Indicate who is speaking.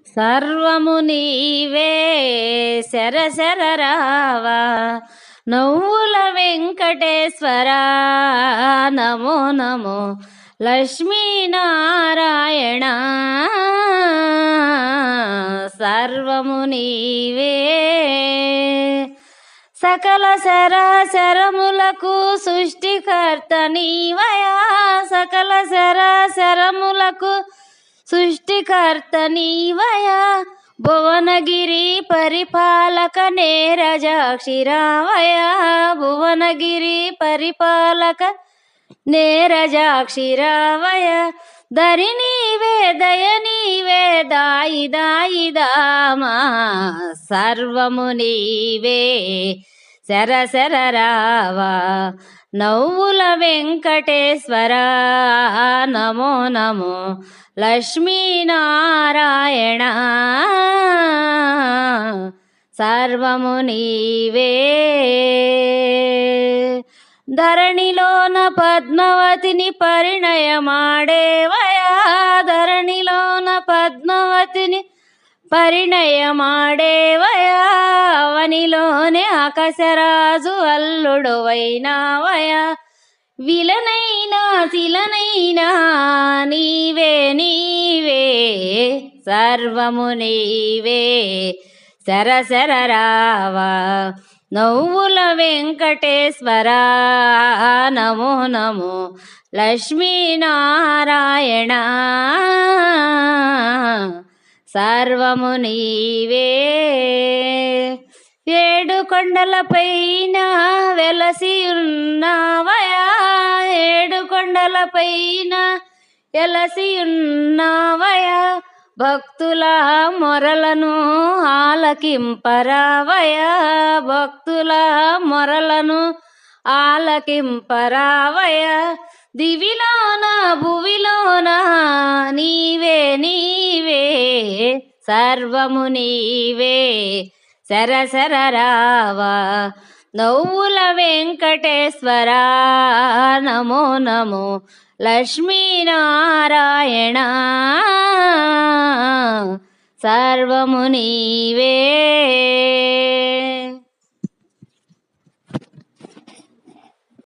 Speaker 1: సర్వము నీవే శరశర రావా నవ్వుల వెంకటేశ్వర నమో నమో లక్ష్మీనారాయణ సర్వము నీవే సకల చరాచరములకు సృష్టికర్త నీవయా సకల చరాచరములకు సృష్టికర్త నీవయా భువనగిరి పరిపాలక నేరజాక్షిరావయా భువనగిరి పరిపాలక నేరజాక్షిరావయ దరి నీవే దయ నీవే దాయి దాయి దామా సర్వము నీవే శరశర రావా నవ్వుల వెంకటేశ్వర నమో నమో లక్ష్మీనారాయణ సర్వము నీవే ధరణిలోన పద్మవతిని పరిణయమాడేవయా ధరణిలోన పద్మవతిని పరిణయమాడేవయా అవనిలోనే ఆకాశరాజు అల్లుడు వైనావయా విలనైనా శిలనైనా నీవే నీవే సర్వము నీవే శరశర రావా నవ్వుల వెంకటేశ్వర నమో నమో లక్ష్మీనారాయణ సర్వము నీవే ఏడు కొండలపైన వెలసి ఉన్నావయా ఏడు కొండలపైన వెలసి ఉన్నావయా భక్తుల మొరలను ఆలకింపరావయా భక్తుల మొరలను ఆలకింపరావయా దివిలోన భువిలోన నీవే నీవే సర్వము నీవే శరశర రావా నవ్వుల వెంకటేశ్వర నమో నమో లక్ష్మీనారాయణ సర్వము నీవే